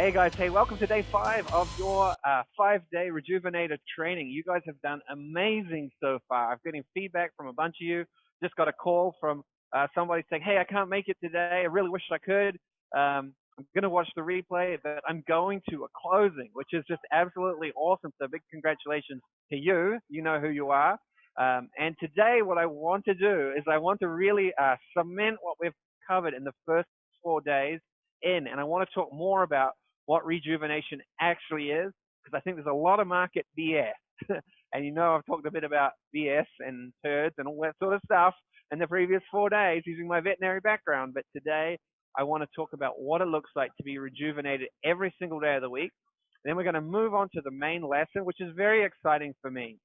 Hey guys, hey, welcome to day 5 of your 5-day Rejuvenator training. You guys have done amazing so far. I'm getting feedback from a bunch of you. Just got a call from somebody saying, hey, I can't make it today. I really wish I could. I'm going to watch the replay, but I'm going to a closing, which is just absolutely awesome. So big congratulations to you. You know who you are. And today what I want to do is I want to really cement what we've covered in the first 4 days in, and I want to talk more about what rejuvenation actually is, because I think there's a lot of market BS. And you know, I've talked a bit about BS and turds and all that sort of stuff in the previous 4 days using my veterinary background. But today I want to talk about what it looks like to be rejuvenated every single day of the week. Then we're going to move on to the main lesson, which is very exciting for me.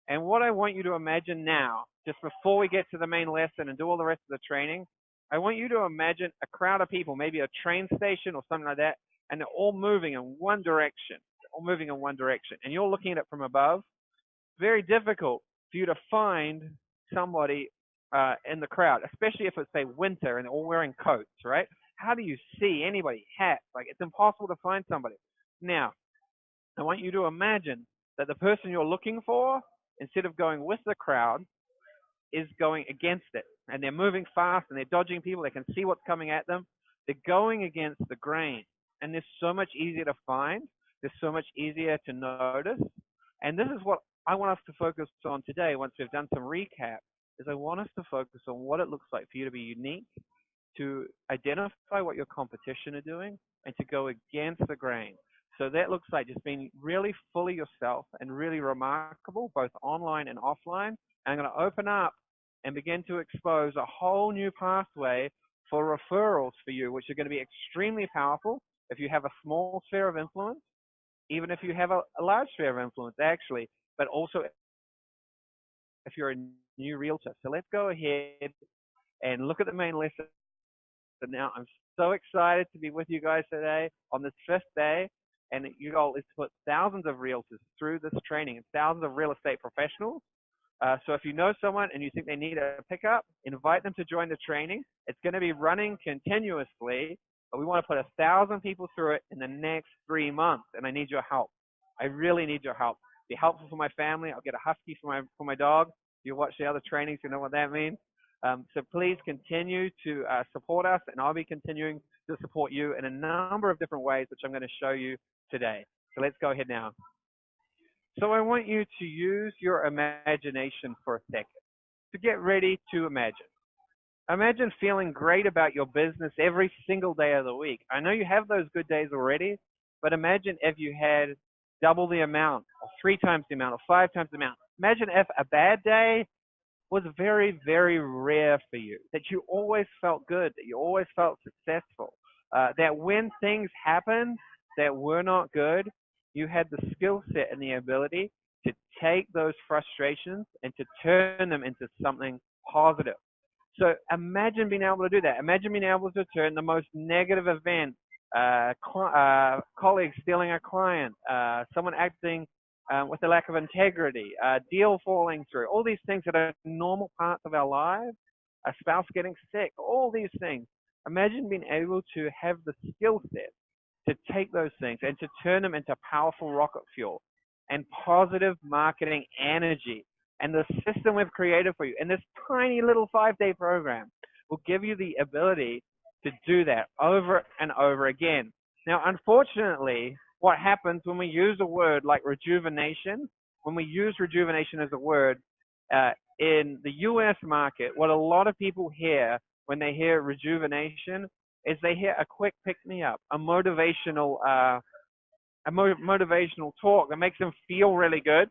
And what I want you to imagine now, just before we get to the main lesson and do all the rest of the training, I want you to imagine a crowd of people, maybe a train station or something like that, and they're all moving in one direction. They're all moving in one direction. And you're looking at it from above. Very difficult for you to find somebody in the crowd, especially if it's, say, winter and they're all wearing coats, right? How do you see anybody? Hats. Like, it's impossible to find somebody. Now, I want you to imagine that the person you're looking for, instead of going with the crowd, is going against it. And they're moving fast and they're dodging people. They can see what's coming at them. They're going against the grain. And they're so much easier to find. They're so much easier to notice. And this is what I want us to focus on today once we've done some recap, is I want us to focus on what it looks like for you to be unique, to identify what your competition are doing, and to go against the grain. So that looks like just being really fully yourself and really remarkable, both online and offline. And I'm going to open up and begin to expose a whole new pathway for referrals for you, which are going to be extremely powerful if you have a small sphere of influence, even if you have a large sphere of influence, actually, but also if you're a new realtor. So let's go ahead and look at the main lesson. So now I'm so excited to be with you guys today on this 5th day. And your goal is to put thousands of realtors through this training and thousands of real estate professionals. So if you know someone and you think they need a pickup, invite them to join the training. It's going to be running continuously, but we want to put 1,000 people through it in the next 3 months, and I need your help. I really need your help. Be helpful for my family. I'll get a husky for my dog. You watch the other trainings, you know what that means. So please continue to support us, and I'll be continuing to support you in a number of different ways, which I'm going to show you today. So let's go ahead now. So I want you to use your imagination for a second to get ready to imagine. Imagine feeling great about your business every single day of the week. I know you have those good days already, but imagine if you had double the amount, or 3 times the amount, or 5 times the amount. Imagine if a bad day was very, very rare for you, that you always felt good, that you always felt successful, that when things happened that were not good, you had the skill set and the ability to take those frustrations and to turn them into something positive. So imagine being able to do that. Imagine being able to turn the most negative event, colleagues stealing a client, someone acting with a lack of integrity, deal falling through, all these things that are normal parts of our lives, a spouse getting sick, all these things. Imagine being able to have the skill set to take those things and to turn them into powerful rocket fuel and positive marketing energy. And the system we've created for you in this tiny little 5-day program will give you the ability to do that over and over again. Now, unfortunately, what happens when we use a word like rejuvenation, when we use rejuvenation as a word in the US market, what a lot of people hear when they hear rejuvenation is they hear a quick pick-me-up, a motivational talk that makes them feel really good.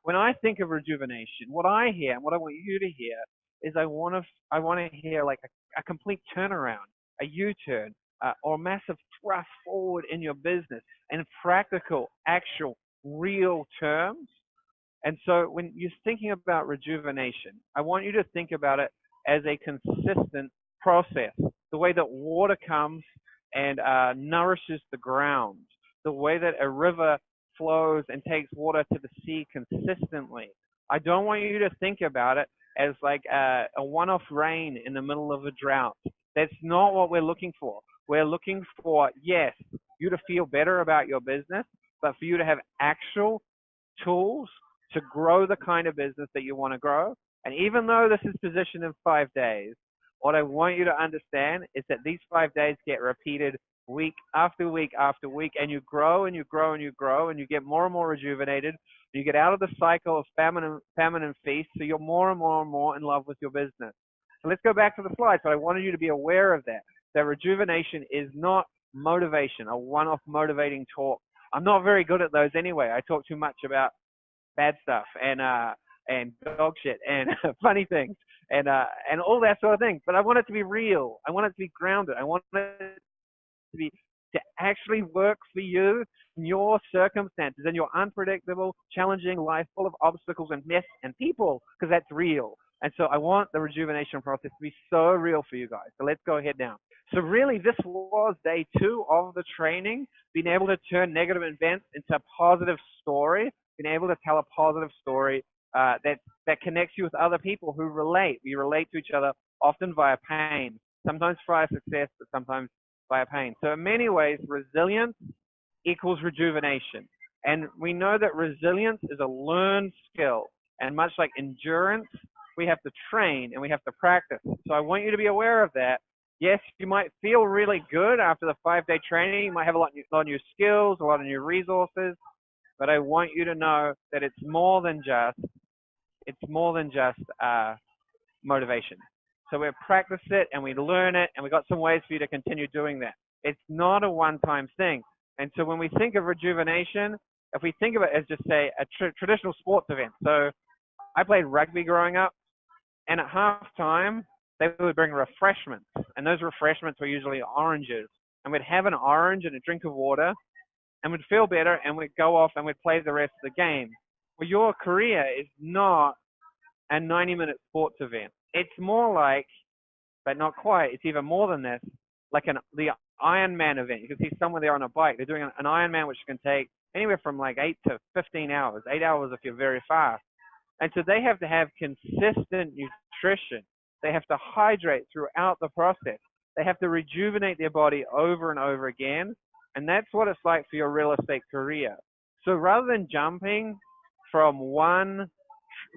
When I think of rejuvenation, what I hear and what I want you to hear is I want to hear like a complete turnaround, a U-turn, or a massive thrust forward in your business in practical, actual, real terms. And so when you're thinking about rejuvenation, I want you to think about it as a consistent process, the way that water comes and nourishes the ground, the way that a river flows and takes water to the sea consistently. I don't want you to think about it as like a one-off rain in the middle of a drought. That's not what we're looking for. We're looking for, yes, you to feel better about your business, but for you to have actual tools to grow the kind of business that you want to grow. And even though this is positioned in 5 days, what I want you to understand is that these 5 days get repeated week after week after week, and you grow and you grow and you grow, and you get more and more rejuvenated. You get out of the cycle of famine and feast, so you're more and more and more in love with your business. So let's go back to the slides. But I wanted you to be aware of that. That rejuvenation is not motivation, a one-off motivating talk. I'm not very good at those anyway. I talk too much about bad stuff and dog shit and funny things and all that sort of thing. But I want it to be real. I want it to be grounded. I want it to be to actually work for you in your circumstances and your unpredictable, challenging life full of obstacles and mess and people, because that's real. And so I want the rejuvenation process to be so real for you guys. So let's go ahead now. So really, this was day 2 of the training, being able to turn negative events into a positive story, being able to tell a positive story that connects you with other people who relate. We relate to each other often via pain, sometimes via success, but sometimes via pain. So in many ways, resilience equals rejuvenation. And we know that resilience is a learned skill. And much like endurance, we have to train and we have to practice. So I want you to be aware of that. Yes, you might feel really good after the 5-day training. You might have a lot of new skills, a lot of new resources. But I want you to know that it's more than just motivation. So we practice it and we learn it, and we got some ways for you to continue doing that. It's not a one-time thing. And so when we think of rejuvenation, if we think of it as just say a traditional sports event. So I played rugby growing up, and at halftime they would bring refreshments, and those refreshments were usually oranges. And we'd have an orange and a drink of water, and we'd feel better, and we'd go off and we'd play the rest of the game. Well, your career is not a 90-minute sports event. It's more like, but not quite, it's even more than this, like the Ironman event. You can see someone there on a bike. They're doing an Ironman, which can take anywhere from like 8 to 15 hours, 8 hours if you're very fast. And so they have to have consistent nutrition. They have to hydrate throughout the process. They have to rejuvenate their body over and over again. And that's what it's like for your real estate career. So rather than jumping from one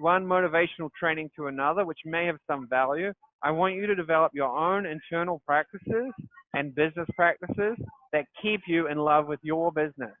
motivational training to another, which may have some value, I want you to develop your own internal practices and business practices that keep you in love with your business.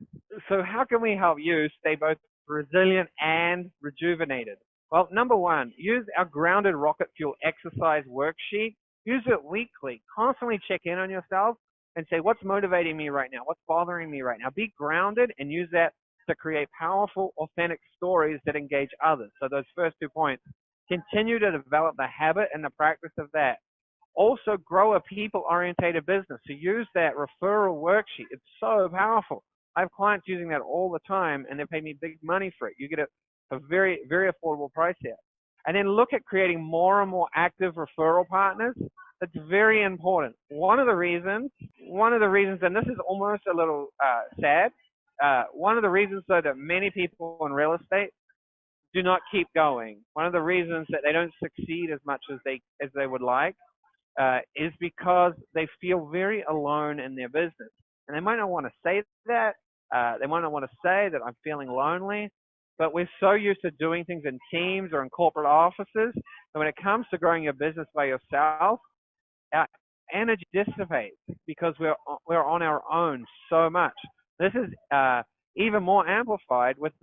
So how can we help you stay both resilient and rejuvenated? Well, number 1, use our grounded rocket fuel exercise worksheet. Use it weekly. Constantly check in on yourself and say, what's motivating me right now? What's bothering me right now? Be grounded and use that to create powerful, authentic stories that engage others. So those first 2 points, continue to develop the habit and the practice of that. Also, grow a people-orientated business. So use that referral worksheet. It's so powerful. I have clients using that all the time, and they pay me big money for it. You get a very, very affordable price here. And then look at creating more and more active referral partners. That's very important. One of the reasons, and this is almost a little sad, one of the reasons though that many people in real estate do not keep going, one of the reasons that they don't succeed as much as they would like, is because they feel very alone in their business. And they might not want to say that. They might not want to say that I'm feeling lonely, but we're so used to doing things in teams or in corporate offices that when it comes to growing your business by yourself, our energy dissipates because we're on our own so much. This is even more amplified with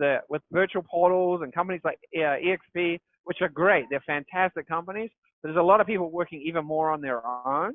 virtual portals and companies like EXP, which are great. They're fantastic companies. But there's a lot of people working even more on their own.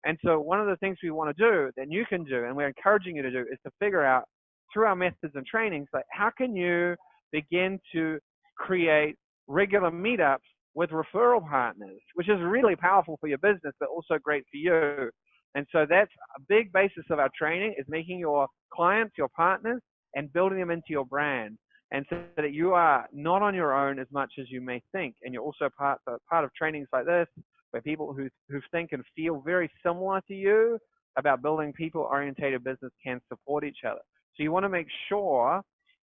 And so one of the things we want to do, that you can do, and we're encouraging you to do, is to figure out through our methods and trainings, like how can you begin to create regular meetups with referral partners, which is really powerful for your business, but also great for you. And so that's a big basis of our training, is making your clients your partners and building them into your brand. And so that you are not on your own as much as you may think. And you're also part of trainings like this, where people who think and feel very similar to you about building people-oriented business can support each other. So you want to make sure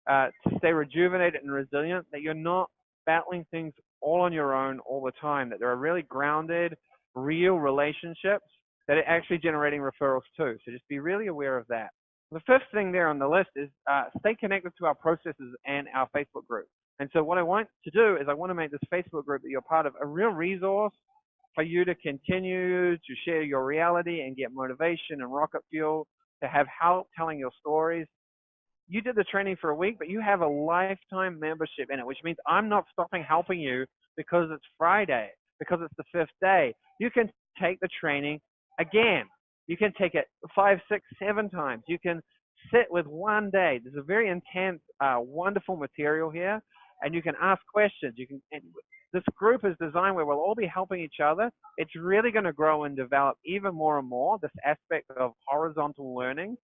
to stay rejuvenated and resilient, that you're not battling things all on your own all the time, that there are really grounded, real relationships that are actually generating referrals too. So just be really aware of that. The first thing there on the list is stay connected to our processes and our Facebook group. And so what I want to do is I want to make this Facebook group that you're part of a real resource for you to continue to share your reality and get motivation and rocket fuel, to have help telling your stories. You did the training for a week, but you have a lifetime membership in it, which means I'm not stopping helping you because it's Friday, because it's the fifth day. You can take the training again. You can take it 5, 6, 7 times. You can sit with one day. There's a very intense, wonderful material here, and you can ask questions. This group is designed where we'll all be helping each other. It's really going to grow and develop even more and more, this aspect of horizontal learning.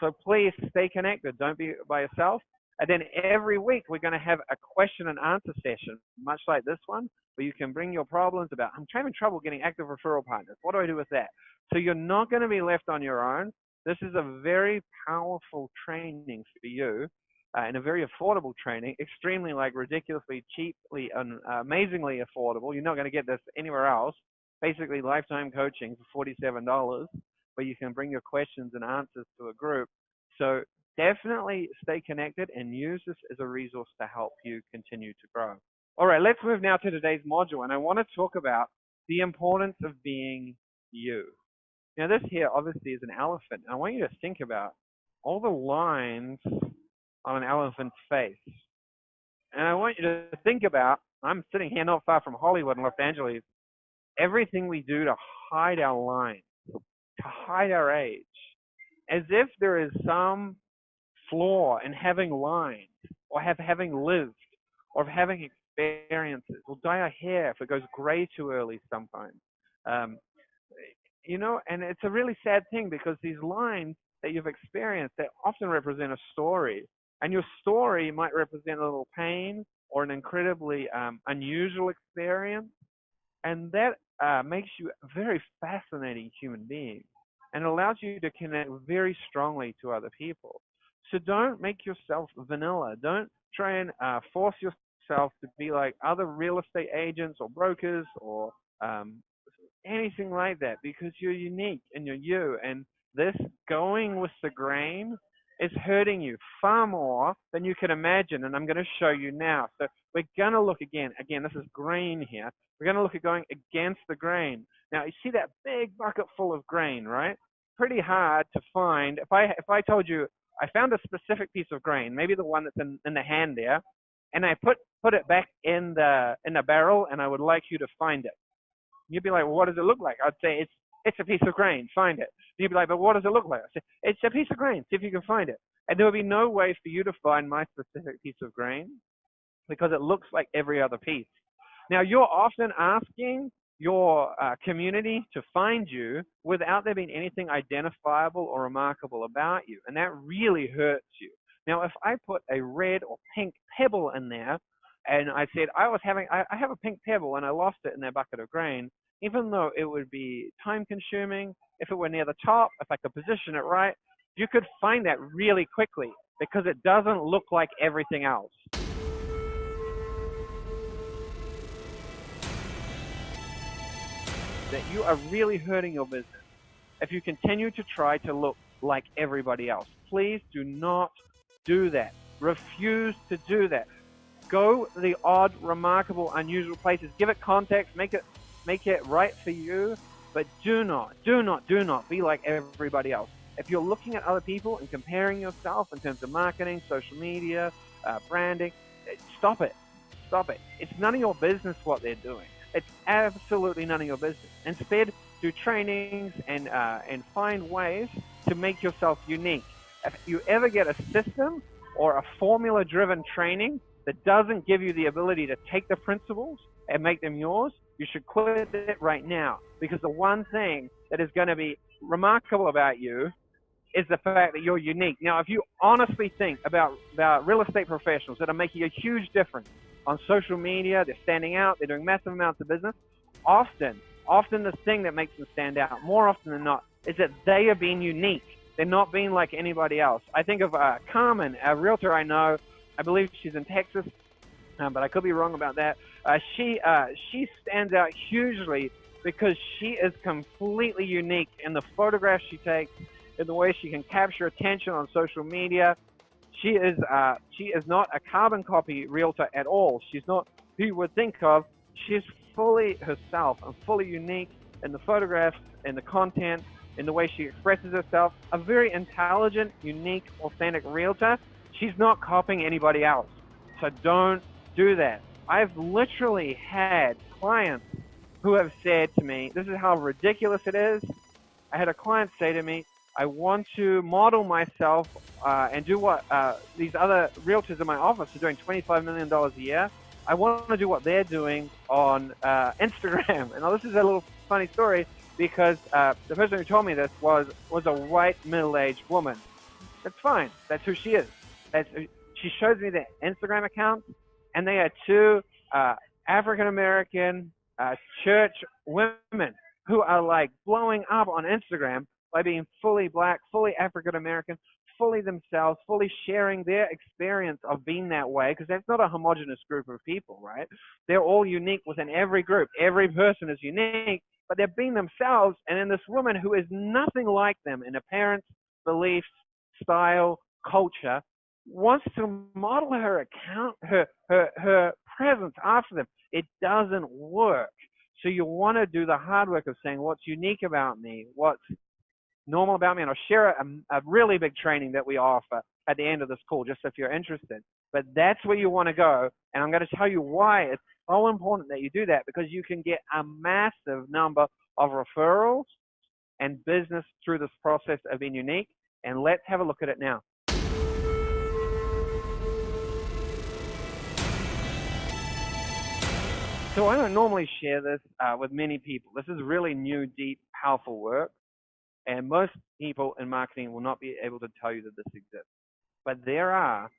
So please stay connected. Don't be by yourself. And then every week we're going to have a question and answer session, much like this one, where you can bring your problems about, I'm having trouble getting active referral partners. What do I do with that? So you're not going to be left on your own. This is a very powerful training for you, and a very affordable training, extremely ridiculously cheaply and amazingly affordable. You're not going to get this anywhere else. Basically lifetime coaching for $47, where you can bring your questions and answers to a group. So definitely stay connected and use this as a resource to help you continue to grow. All right, let's move now to today's module. And I want to talk about the importance of being you. Now, this here obviously is an elephant. I want you to think about all the lines on an elephant's face. And I want you to think about, I'm sitting here not far from Hollywood in Los Angeles, everything we do to hide our lines, to hide our age, as if there is some flaw in having lines, or having lived, or having experiences. We'll dye our hair if it goes gray too early sometimes. And it's a really sad thing, because these lines that you've experienced, they often represent a story. And your story might represent a little pain or an incredibly unusual experience. And that makes you a very fascinating human being and allows you to connect very strongly to other people. So don't make yourself vanilla. Don't try and force yourself to be like other real estate agents or brokers or anything like that, because you're unique and you're you. And this going with the grain is hurting you far more than you can imagine. And I'm going to show you now. So we're going to look again, this is grain here. We're going to look at going against the grain. Now, you see that big bucket full of grain, right? Pretty hard to find. If I told you I found a specific piece of grain, maybe the one that's in the hand there, and I put it back in the barrel, and I would like you to find it. You'd be like, well, what does it look like? I'd say it's a piece of grain. Find it. You'd be like, but what does it look like? I'd say, it's a piece of grain. See if you can find it. And there would be no way for you to find my specific piece of grain, because it looks like every other piece. Now, you're often asking your community to find you without there being anything identifiable or remarkable about you. And that really hurts you. Now, if I put a red or pink pebble in there, and I said, I have a pink pebble and I lost it in that bucket of grain, even though it would be time consuming, if it were near the top, if I could position it right, you could find that really quickly, because it doesn't look like everything else. That you are really hurting your business if you continue to try to look like everybody else. Please do not do that. Refuse to do that. Go the odd, remarkable, unusual places. Give it context. Make it right for you. But do not be like everybody else. If you're looking at other people and comparing yourself in terms of marketing, social media, branding, stop it. Stop it. It's none of your business what they're doing. It's absolutely none of your business. Instead, do trainings and find ways to make yourself unique. If you ever get a system or a formula-driven training that doesn't give you the ability to take the principles and make them yours, you should quit it right now. Because the one thing that is going to be remarkable about you is the fact that you're unique. Now, if you honestly think about real estate professionals that are making a huge difference on social media, they're standing out, they're doing massive amounts of business, often the thing that makes them stand out, more often than not, is that they are being unique. They're not being like anybody else. I think of Carmen, a realtor I know. I believe she's in Texas. but I could be wrong about that. She stands out hugely because she is completely unique in the photographs she takes, in the way she can capture attention on social media. She is not a carbon copy realtor at all. She's not who you would think of. She's fully herself and fully unique in the photographs, in the content, in the way she expresses herself. A very intelligent, unique, authentic realtor. She's not copying anybody else. So don't do that. I've literally had clients who have said to me, this is how ridiculous it is. I had a client say to me, I want to model myself and do what these other realtors in my office are doing, $25 million a year. I want to do what they're doing on Instagram. And now this is a little funny story because the person who told me this was a white middle-aged woman. That's fine. That's who she is. She shows me their Instagram accounts, and they are two African-American church women who are like blowing up on Instagram by being fully black, fully African-American, fully themselves, fully sharing their experience of being that way, because that's not a homogenous group of people, right? They're all unique within every group. Every person is unique, but they're being themselves. And then this woman who is nothing like them in appearance, beliefs, style, culture, wants to model her account, her presence after them. It doesn't work. So you want to do the hard work of saying what's unique about me, what's normal about me, and I'll share a really big training that we offer at the end of this call, just if you're interested. But that's where you want to go, and I'm going to tell you why it's so important that you do that, because you can get a massive number of referrals and business through this process of being unique, and let's have a look at it now. So I don't normally share this with many people. This is really new, deep, powerful work. And most people in marketing will not be able to tell you that this exists. But there are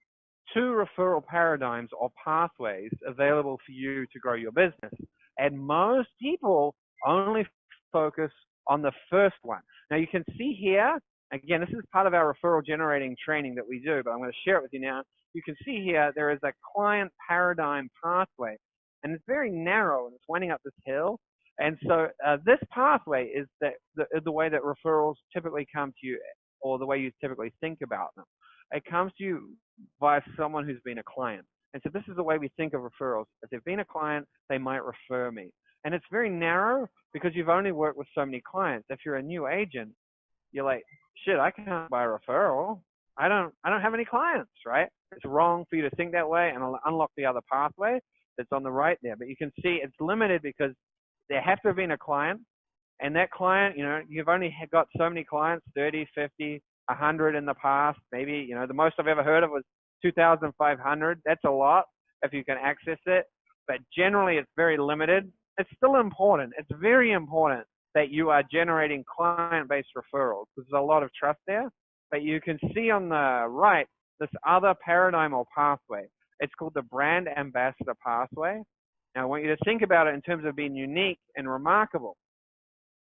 two referral paradigms or pathways available for you to grow your business. And most people only focus on the first one. Now you can see here, again, this is part of our referral generating training that we do, but I'm going to share it with you now. You can see here there is a client paradigm pathway, and it's very narrow, and it's winding up this hill. And so this pathway is the way that referrals typically come to you, or the way you typically think about them. It comes to you by someone who's been a client. And so this is the way we think of referrals. If they've been a client, they might refer me. And it's very narrow because you've only worked with so many clients. If you're a new agent, you're like, shit, I can't buy a referral. I don't have any clients, right? It's wrong for you to think that way, and I'll unlock the other pathway that's on the right there. But you can see it's limited because there have to have been a client, and that client, you've only got so many clients, 30, 50, 100 in the past. Maybe, the most I've ever heard of was 2,500. That's a lot if you can access it, but generally it's very limited. It's still important. It's very important that you are generating client-based referrals. There's a lot of trust there, but you can see on the right this other paradigm or pathway. It's called the brand ambassador pathway. Now, I want you to think about it in terms of being unique and remarkable.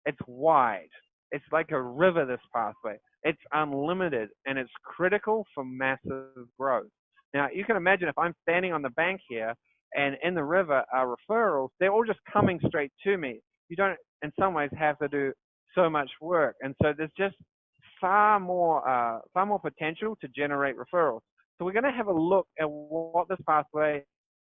It's wide. It's like a river, this pathway. It's unlimited, and it's critical for massive growth. Now, you can imagine if I'm standing on the bank here, and in the river are referrals, they're all just coming straight to me. You don't, in some ways, have to do so much work. And so there's just far more potential to generate referrals. So we're going to have a look at what this pathway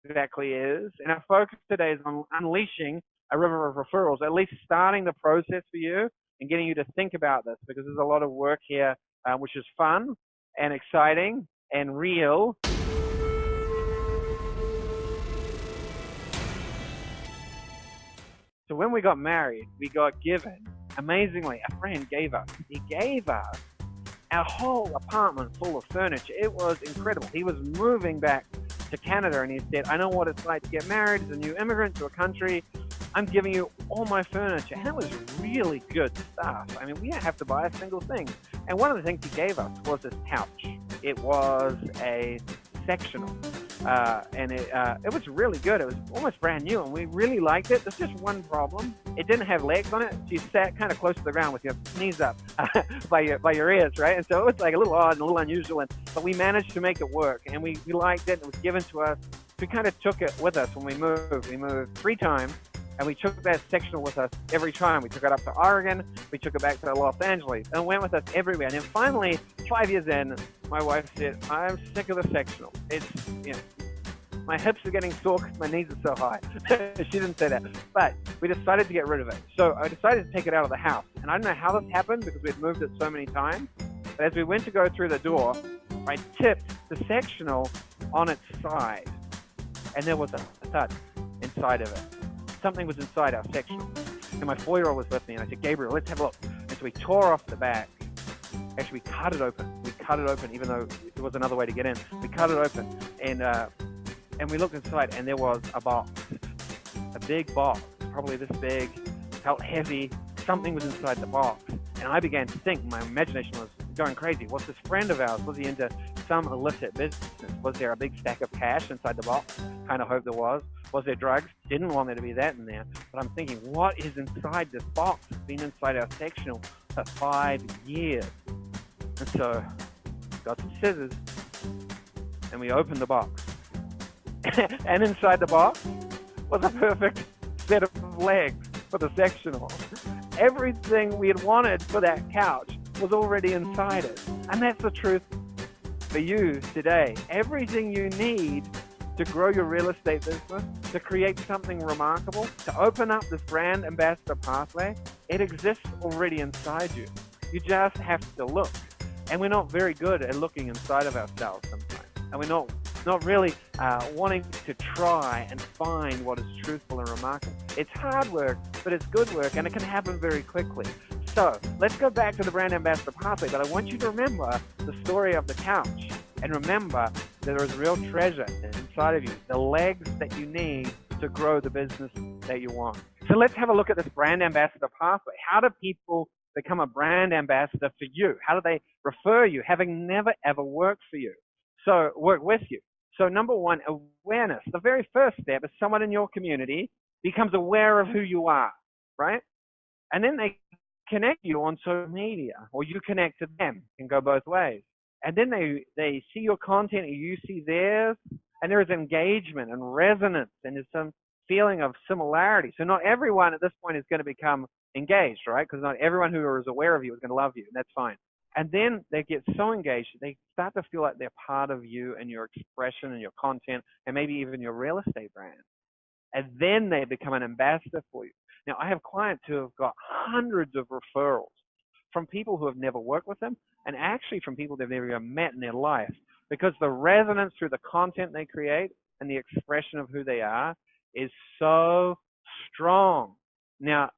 exactly is. And our focus today is on unleashing a river of referrals, at least starting the process for you and getting you to think about this, because there's a lot of work here, which is fun and exciting and real. So when we got married, we got given, amazingly, a friend gave us. He gave us our whole apartment full of furniture. It was incredible. He was moving back to Canada, and he said, I know what it's like to get married as a new immigrant to a country. I'm giving you all my furniture. And it was really good stuff. I mean, we didn't have to buy a single thing. And one of the things he gave us was this couch. It was a sectional. And it was really good. It was almost brand new, and we really liked it. There's just one problem. It didn't have legs on it. So you sat kind of close to the ground with your knees up by your ears, right? And so it was like a little odd and a little unusual, but we managed to make it work, and we liked it. It was given to us we kind of took it with us when we moved. We moved 3 times, and we took that sectional with us every time. We took it up to Oregon, we took it back to Los Angeles, and it went with us everywhere. And then finally, 5 years in, my wife said, I'm sick of the sectional. It's, you know, my hips are getting sore because my knees are so high. She didn't say that. But we decided to get rid of it. So I decided to take it out of the house. And I don't know how this happened because we'd moved it so many times. But as we went to go through the door, I tipped the sectional on its side. And there was a thud inside of it. Something was inside our sectional. And my 4-year-old was with me. And I said, Gabriel, let's have a look. And so we tore off the back. Actually, we cut it open. We cut it open, even though there was another way to get in. We cut it open. And we looked inside, and there was a box, a big box, probably this big, felt heavy. Something was inside the box. And I began to think, my imagination was going crazy. Was this friend of ours? Was he into some illicit business? Was there a big stack of cash inside the box? Kind of hope there was. Was there drugs? Didn't want there to be that in there. But I'm thinking, what is inside this box? It's been inside our sectional for 5 years. And so, got some scissors, and we opened the box. And inside the box was a perfect set of legs for the sectional. Everything we had wanted for that couch was already inside it. And that's the truth for you today. Everything you need to grow your real estate business, to create something remarkable, to open up this brand ambassador pathway, it exists already inside you. You just have to look. And we're not very good at looking inside of ourselves sometimes. And we're not really wanting to try and find what is truthful and remarkable. It's hard work, but it's good work, and it can happen very quickly. So let's go back to the brand ambassador pathway, but I want you to remember the story of the couch, and remember that there is real treasure inside of you, the legs that you need to grow the business that you want. So let's have a look at this brand ambassador pathway. How do people become a brand ambassador for you? How do they refer you, having never ever worked for you? So work with you. So number one, awareness. The very first step is someone in your community becomes aware of who you are, right? And then they connect you on social media, or you connect to them. It can go both ways. And then they see your content, and you see theirs, and there is engagement and resonance, and there's some feeling of similarity. So not everyone at this point is going to become engaged, right? Because not everyone who is aware of you is going to love you, and that's fine. And then they get so engaged, they start to feel like they're part of you and your expression and your content and maybe even your real estate brand. And then they become an ambassador for you. Now, I have clients who have got hundreds of referrals from people who have never worked with them, and actually from people they've never even met in their life, because the resonance through the content they create and the expression of who they are is so strong. Now,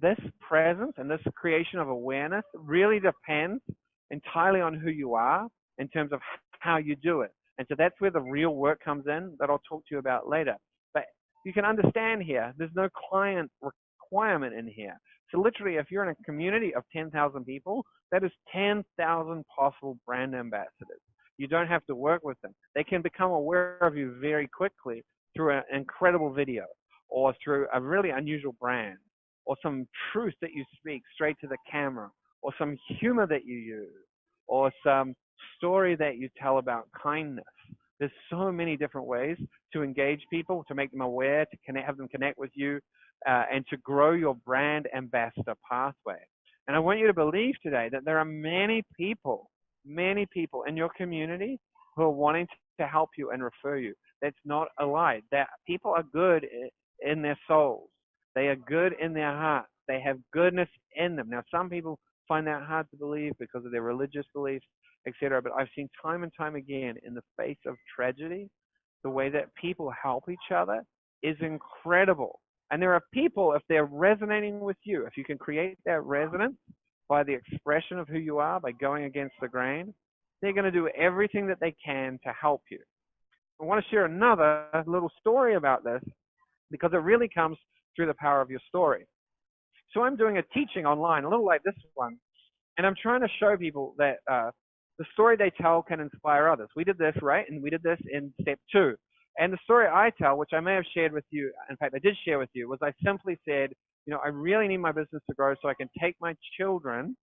this presence and this creation of awareness really depends entirely on who you are in terms of how you do it. And so that's where the real work comes in that I'll talk to you about later. But you can understand here, there's no client requirement in here. So literally, if you're in a community of 10,000 people, that is 10,000 possible brand ambassadors. You don't have to work with them. They can become aware of you very quickly through an incredible video, or through a really unusual brand, or some truth that you speak straight to the camera, or some humor that you use, or some story that you tell about kindness. There's so many different ways to engage people, to make them aware, to connect, have them connect with you, and to grow your brand ambassador pathway. And I want you to believe today that there are many people in your community who are wanting to help you and refer you. That's not a lie. That people are good in their souls. They are good in their hearts. They have goodness in them. Now, some people find that hard to believe because of their religious beliefs, etc. But I've seen time and time again, in the face of tragedy, the way that people help each other is incredible. And there are people, if they're resonating with you, if you can create that resonance by the expression of who you are, by going against the grain, they're going to do everything that they can to help you. I want to share another little story about this, because it really comes through the power of your story. So I'm doing a teaching online, a little like this one, and I'm trying to show people that the story they tell can inspire others. We did this, right? And we did this in step 2. And the story I tell, which I may have shared with you, in fact, I did share with you, was I simply said, you know, I really need my business to grow so I can take my children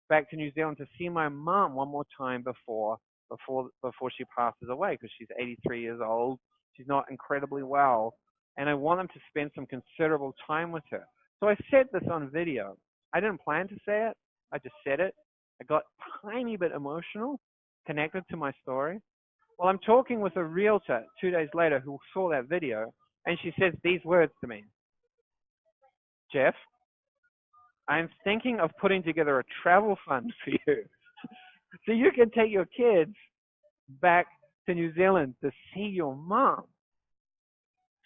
back to New Zealand to see my mom one more time before before she passes away because she's 83 years old. She's not incredibly well, and I want them to spend some considerable time with her. So I said this on video. I didn't plan to say it. I just said it. I got a tiny bit emotional, connected to my story. Well, I'm talking with a realtor 2 days later who saw that video, and she says these words to me: Jeff, I'm thinking of putting together a travel fund for you so you can take your kids back to New Zealand to see your mom.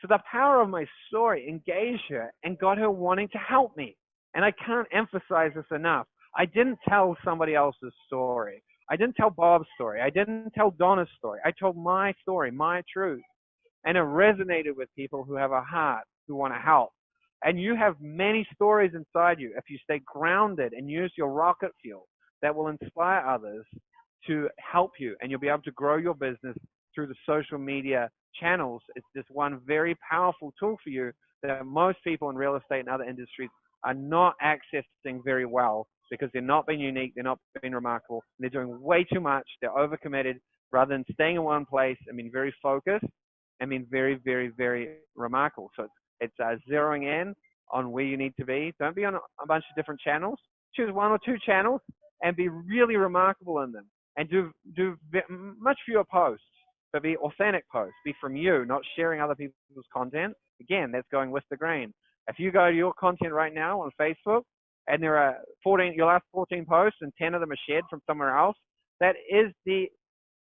So the power of my story engaged her and got her wanting to help me. And I can't emphasize this enough. I didn't tell somebody else's story. I didn't tell Bob's story. I didn't tell Donna's story. I told my story, my truth. And it resonated with people who have a heart, who want to help. And you have many stories inside you if you stay grounded and use your rocket fuel that will inspire others to help you. And you'll be able to grow your business through the social media channels. It's just one very powerful tool for you that most people in real estate and other industries are not accessing very well because they're not being unique, they're not being remarkable, they're doing way too much, they're overcommitted rather than staying in one place and being very focused and being very, very, very remarkable. So it's zeroing in on where you need to be. Don't be on a bunch of different channels. Choose one or two channels and be really remarkable in them. And do much fewer posts, but be authentic posts. Be from you, not sharing other people's content. Again, that's going with the grain. If you go to your content right now on Facebook and there are your last 14 posts and 10 of them are shared from somewhere else, that is the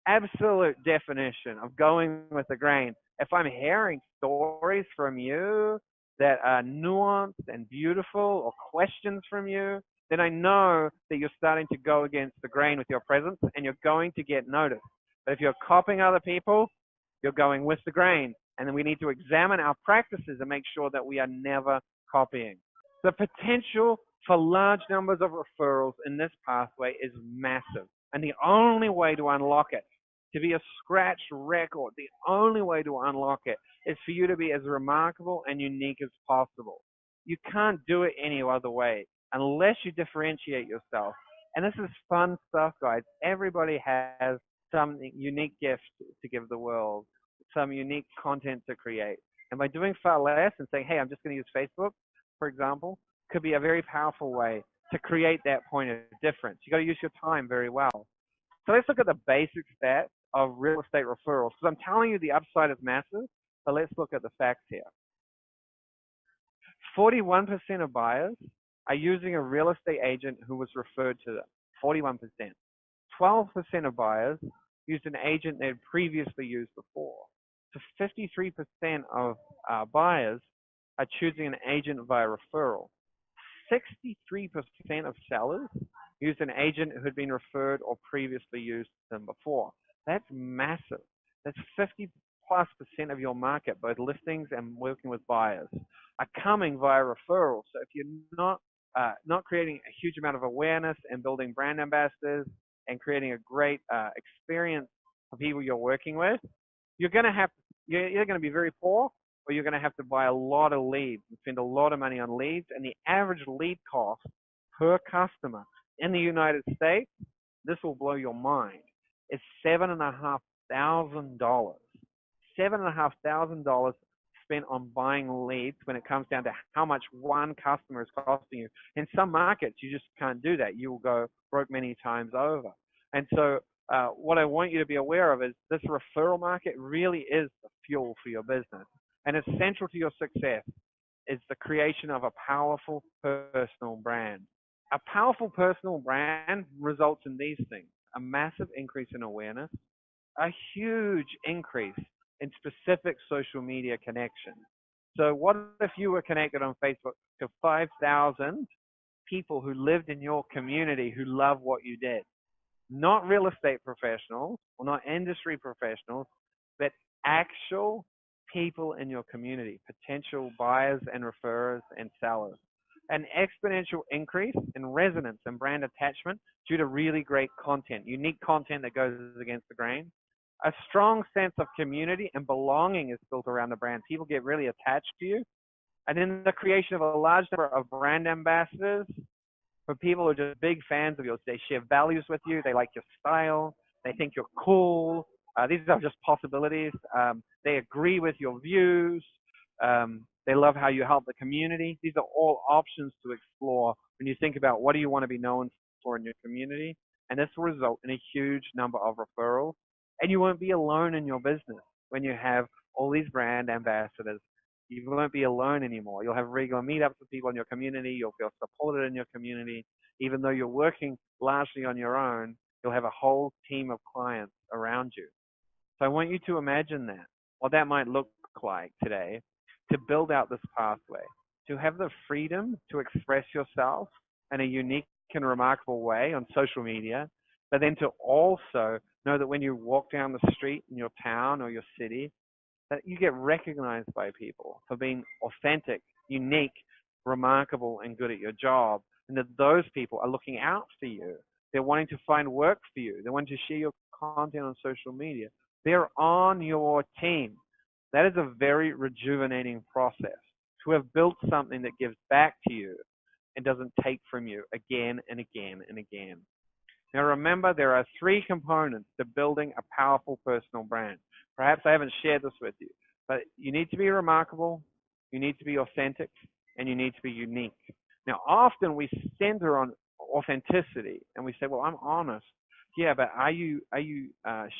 absolute definition of going with the grain. If I'm hearing stories from you that are nuanced and beautiful, or questions from you, then I know that you're starting to go against the grain with your presence and you're going to get noticed. But if you're copying other people, you're going with the grain. And then we need to examine our practices and make sure that we are never copying. The potential for large numbers of referrals in this pathway is massive. And the only way to unlock it, to be a scratch record, the only way to unlock it is for you to be as remarkable and unique as possible. You can't do it any other way unless you differentiate yourself. And this is fun stuff, guys. Everybody has some unique gift to give the world, some unique content to create. And by doing far less and saying, hey, I'm just going to use Facebook, for example, could be a very powerful way to create that point of difference. You got to use your time very well. So let's look at the basic stats of real estate referrals. Because I'm telling you the upside is massive, but let's look at the facts here. 41% of buyers are using a real estate agent who was referred to them. 41%. 12% of buyers used an agent they had previously used before. So 53% of buyers are choosing an agent via referral. 63% of sellers used an agent who had been referred or previously used them before. That's massive. That's 50+% of your market, both listings and working with buyers, are coming via referral. So if you're not creating a huge amount of awareness and building brand ambassadors and creating a great experience for people you're working with, you're going to be very poor, or you're going to have to buy a lot of leads and spend a lot of money on leads. And the average lead cost per customer in the United States, this will blow your mind, is $7,500. $7,500 spent on buying leads when it comes down to how much one customer is costing you. In some markets, you just can't do that. You will go broke many times over. And so what I want you to be aware of is this referral market really is the fuel for your business. And it's central to your success is the creation of a powerful personal brand. A powerful personal brand results in these things: a massive increase in awareness, a huge increase in specific social media connections. So what if you were connected on Facebook to 5,000 people who lived in your community who love what you did? Not real estate professionals or not industry professionals, but actual people in your community, potential buyers and referrers and sellers. An exponential increase in resonance and brand attachment due to really great content, unique content that goes against the grain. A strong sense of community and belonging is built around the brand. People get really attached to you. And then the creation of a large number of brand ambassadors for people who are just big fans of yours. They share values with you. They like your style. They think you're cool. These are just possibilities. They agree with your views. They love how you help the community. These are all options to explore when you think about what do you want to be known for in your community. And this will result in a huge number of referrals. And you won't be alone in your business when you have all these brand ambassadors. You won't be alone anymore. You'll have regular meetups with people in your community. You'll feel supported in your community. Even though you're working largely on your own, you'll have a whole team of clients around you. So I want you to imagine that, what that might look like today, to build out this pathway, to have the freedom to express yourself in a unique and remarkable way on social media, but then to also know that when you walk down the street in your town or your city, that you get recognized by people for being authentic, unique, remarkable, and good at your job, and that those people are looking out for you. They're wanting to find work for you. They want to share your content on social media. They're on your team. That is a very rejuvenating process, to have built something that gives back to you and doesn't take from you again and again and again. Now remember, there are three components to building a powerful personal brand. Perhaps I haven't shared this with you, but you need to be remarkable, you need to be authentic, and you need to be unique. Now often we center on authenticity and we say, well, I'm honest. Yeah, but are you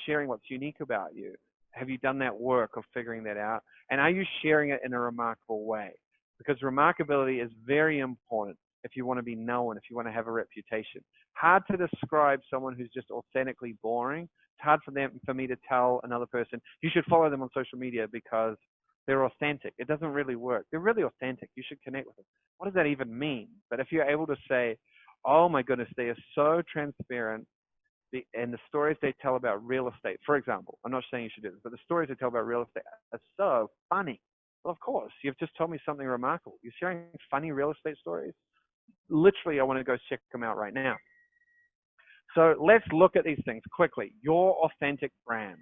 sharing what's unique about you? Have you done that work of figuring that out? And are you sharing it in a remarkable way? Because remarkability is very important if you want to be known, if you want to have a reputation. Hard to describe someone who's just authentically boring. It's hard for me to tell another person, you should follow them on social media because they're authentic. It doesn't really work. They're really authentic. You should connect with them. What does that even mean? But if you're able to say, oh my goodness, they are so transparent, and the stories they tell about real estate, for example, I'm not saying you should do this, but the stories they tell about real estate are so funny. Well, of course, you've just told me something remarkable. You're sharing funny real estate stories. Literally, I want to go check them out right now. So let's look at these things quickly. Your authentic brand.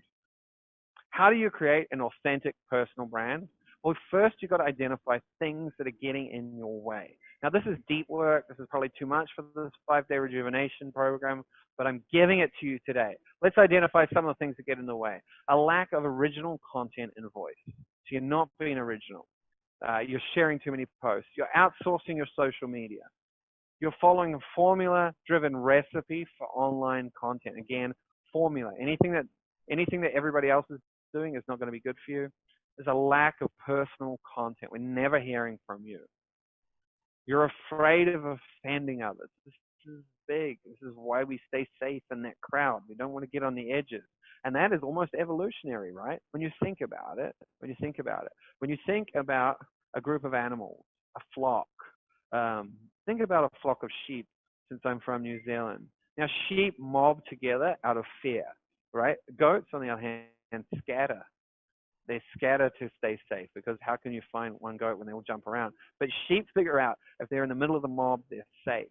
How do you create an authentic personal brand? Well, first you've got to identify things that are getting in your way. Now, this is deep work. This is probably too much for this 5-day rejuvenation program, but I'm giving it to you today. Let's identify some of the things that get in the way. A lack of original content and voice. So you're not being original. You're sharing too many posts. You're outsourcing your social media. You're following a formula-driven recipe for online content. Again, formula. Anything that everybody else is doing is not going to be good for you. There's a lack of personal content. We're never hearing from you. You're afraid of offending others. This is big. This is why we stay safe in that crowd. We don't want to get on the edges. And that is almost evolutionary, right? When you think about it, when you think about a group of animals, a flock, think about a flock of sheep, since I'm from New Zealand. Now, sheep mob together out of fear, right? Goats, on the other hand, scatter. They scatter to stay safe, because how can you find one goat when they all jump around? But sheep figure out if they're in the middle of the mob, they're safe.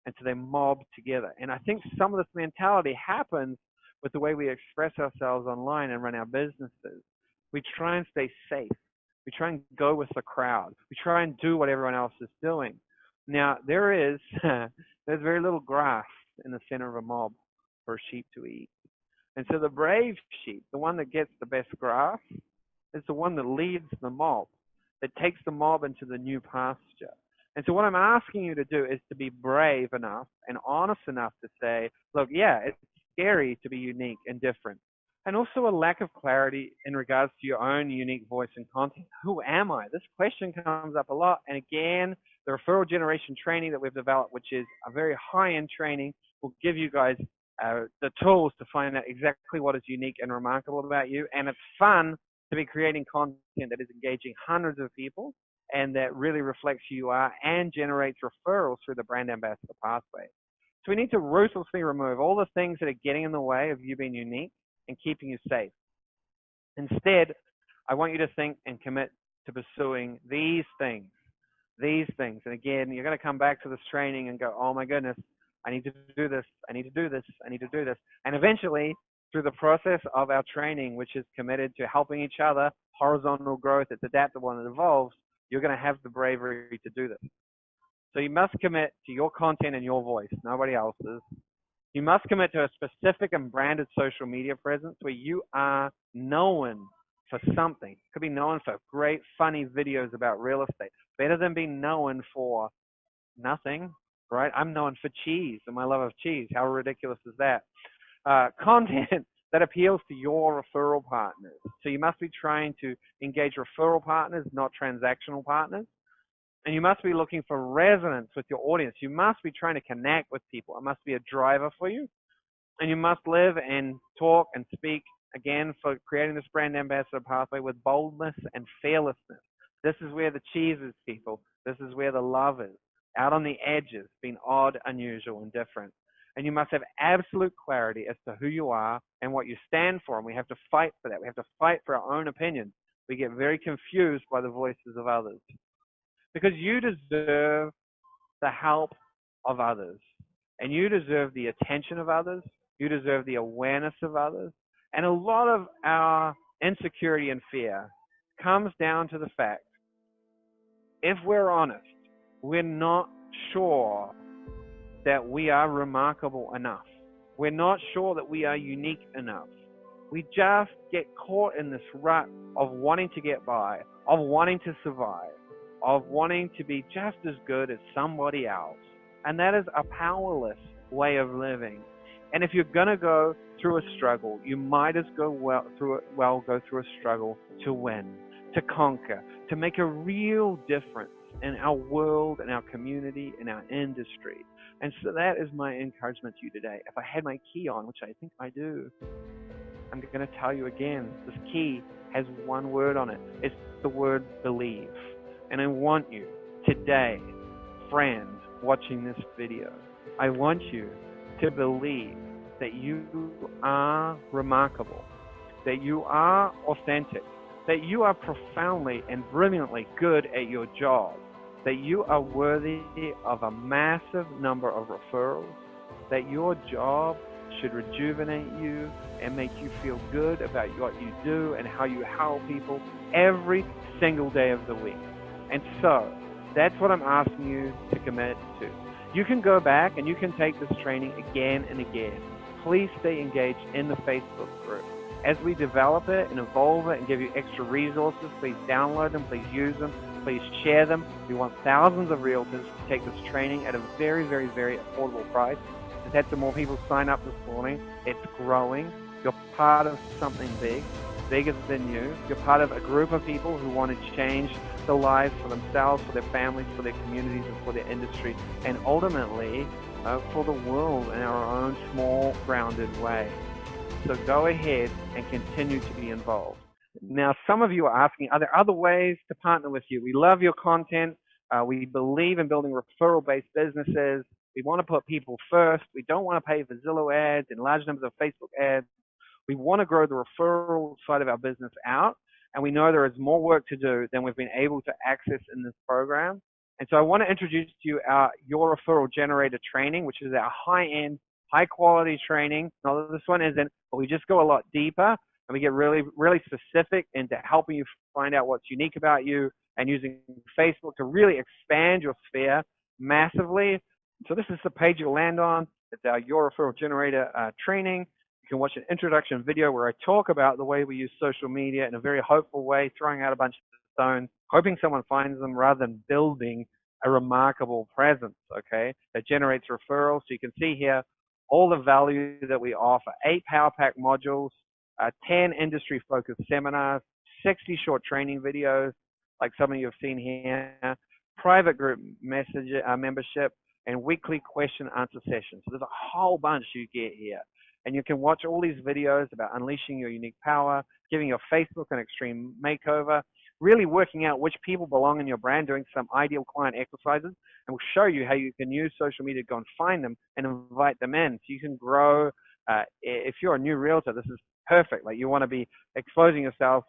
And so they mob together. And I think some of this mentality happens with the way we express ourselves online and run our businesses. We try and stay safe. We try and go with the crowd. We try and do what everyone else is doing. Now, there's very little grass in the center of a mob for a sheep to eat. And so the brave sheep, the one that gets the best grass, is the one that leads the mob, that takes the mob into the new pasture. And so what I'm asking you to do is to be brave enough and honest enough to say, look, yeah, it's scary to be unique and different. And also a lack of clarity in regards to your own unique voice and content. Who am I? This question comes up a lot. And again, the referral generation training that we've developed, which is a very high-end training, will give you guys the tools to find out exactly what is unique and remarkable about you. And it's fun to be creating content that is engaging hundreds of people and that really reflects who you are and generates referrals through the brand ambassador pathway. So we need to ruthlessly remove all the things that are getting in the way of you being unique and keeping you safe. Instead, I want you to think and commit to pursuing these things. These things. And again, you're going to come back to this training and go, oh my goodness, I need to do this, I need to do this, I need to do this. And eventually, through the process of our training, which is committed to helping each other, horizontal growth, it's adaptable and it evolves, you're going to have the bravery to do this. So you must commit to your content and your voice, nobody else's. You must commit to a specific and branded social media presence where you are known for something. You could be known for great, funny videos about real estate. Better than being known for nothing, right? I'm known for cheese and my love of cheese. How ridiculous is that? Content that appeals to your referral partners. So you must be trying to engage referral partners, not transactional partners. And you must be looking for resonance with your audience. You must be trying to connect with people. It must be a driver for you. And you must live and talk and speak again for creating this brand ambassador pathway with boldness and fearlessness. This is where the cheese is, people. This is where the love is. Out on the edges, being odd, unusual, and different. And you must have absolute clarity as to who you are and what you stand for. And we have to fight for that. We have to fight for our own opinions. We get very confused by the voices of others because you deserve the help of others, and you deserve the attention of others. You deserve the awareness of others. And a lot of our insecurity and fear comes down to the fact, if we're honest, we're not sure that we are remarkable enough. We're not sure that we are unique enough. We just get caught in this rut of wanting to get by, of wanting to survive, of wanting to be just as good as somebody else. And that is a powerless way of living. And if you're going to go through a struggle, you might as well go through a struggle to win, to conquer, to make a real difference in our world, in our community, in our industry. And so that is my encouragement to you today. If I had my key on, which I think I do, I'm going to tell you again, this key has one word on it. It's the word believe. And I want you today, friend, watching this video, I want you to believe that you are remarkable, that you are authentic, that you are profoundly and brilliantly good at your job, that you are worthy of a massive number of referrals, that your job should rejuvenate you and make you feel good about what you do and how you help people every single day of the week. And so that's what I'm asking you to commit to. You can go back and you can take this training again and again. Please stay engaged in the Facebook group. As we develop it and evolve it and give you extra resources, please download them, please use them, please share them. We want thousands of realtors to take this training at a very, very, very affordable price. Just had some more people sign up this morning. It's growing. You're part of something big, bigger than you. You're part of a group of people who want to change the lives for themselves, for their families, for their communities, and for their industry, and ultimately for the world in our own small, grounded way. So go ahead and continue to be involved. Now, some of you are asking, are there other ways to partner with you? We love your content. We believe in building referral-based businesses. We want to put people first. We don't want to pay for Zillow ads and large numbers of Facebook ads. We want to grow the referral side of our business out, and we know there is more work to do than we've been able to access in this program. And so I want to introduce to you our Your Referral Generator training, which is our high-end, high-quality training. Not that this one isn't, but we just go a lot deeper, and we get really, really specific into helping you find out what's unique about you and using Facebook to really expand your sphere massively. So this is the page you'll land on. It's our Your Referral Generator training. You can watch an introduction video where I talk about the way we use social media in a very hopeful way, throwing out a bunch of stones, hoping someone finds them rather than building a remarkable presence, okay, that generates referrals. So you can see here all the value that we offer. 8 Power Pack modules, 10 industry-focused seminars, 60 short training videos, like some of you have seen here, private group membership, and weekly question-answer sessions. So there's a whole bunch you get here. And you can watch all these videos about unleashing your unique power, giving your Facebook an extreme makeover, really working out which people belong in your brand, doing some ideal client exercises, and we'll show you how you can use social media to go and find them and invite them in so you can grow. If you're a new realtor, this is perfect. Like, you want to be exposing yourself,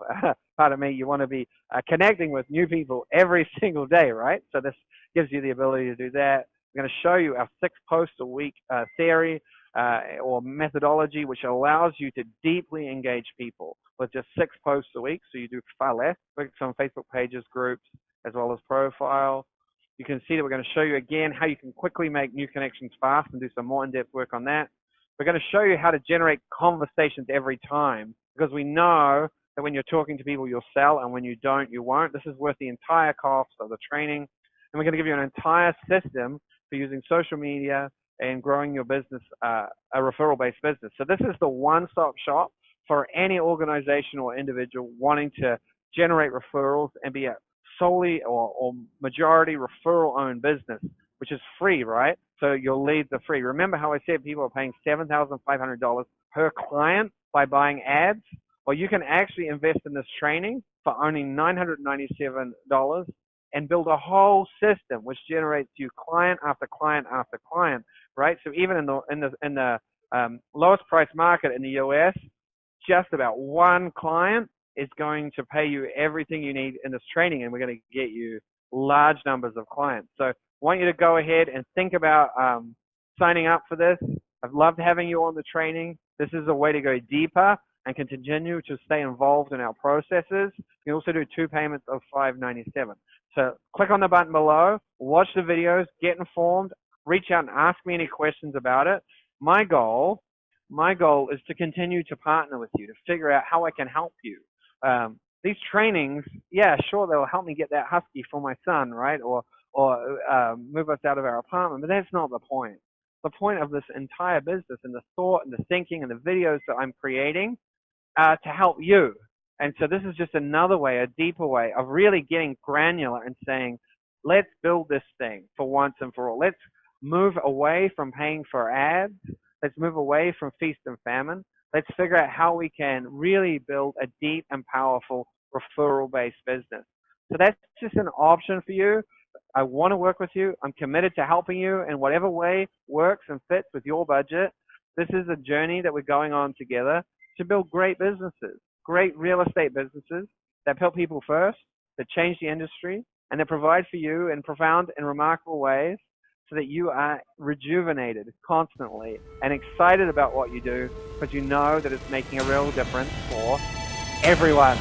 pardon me, you want to be connecting with new people every single day, right? So this gives you the ability to do that. I'm going to show you our 6 posts a week theory or methodology, which allows you to deeply engage people with just 6 posts a week. So you do far less. Focus on Facebook pages, groups, as well as profile. You can see that we're going to show you again how you can quickly make new connections fast and do some more in-depth work on that. We're going to show you how to generate conversations every time, because we know that when you're talking to people, you'll sell, and when you don't, you won't. This is worth the entire cost of the training. And we're going to give you an entire system for using social media and growing your business, a referral-based business. So this is the one-stop shop for any organization or individual wanting to generate referrals and be a solely or majority referral-owned business, which is free, right? So your leads are free. Remember how I said people are paying $7,500 per client by buying ads? Well, you can actually invest in this training for only $997 and build a whole system which generates you client after client after client, right? So even in the lowest price market in the US, just about one client is going to pay you everything you need in this training, and we're going to get you large numbers of clients. So I want you to go ahead and think about signing up for this. I've loved having you on the training. This is a way to go deeper and continue to stay involved in our processes. You can also do 2 payments of $597. So click on the button below, watch the videos, get informed, reach out and ask me any questions about it. My goal is to continue to partner with you, to figure out how I can help you. These trainings, yeah, sure, they'll help me get that husky for my son, right? Or move us out of our apartment, but that's not the point. The point of this entire business and the thought and the thinking and the videos that I'm creating to help you. And so this is just another way, a deeper way of really getting granular and saying, let's build this thing for once and for all. Let's move away from paying for ads. Let's move away from feast and famine. Let's figure out how we can really build a deep and powerful referral-based business. So that's just an option for you. I want to work with you. I'm committed to helping you in whatever way works and fits with your budget. This is a journey that we're going on together to build great businesses, great real estate businesses that put people first, that change the industry, and that provide for you in profound and remarkable ways so that you are rejuvenated constantly and excited about what you do because you know that it's making a real difference for everyone.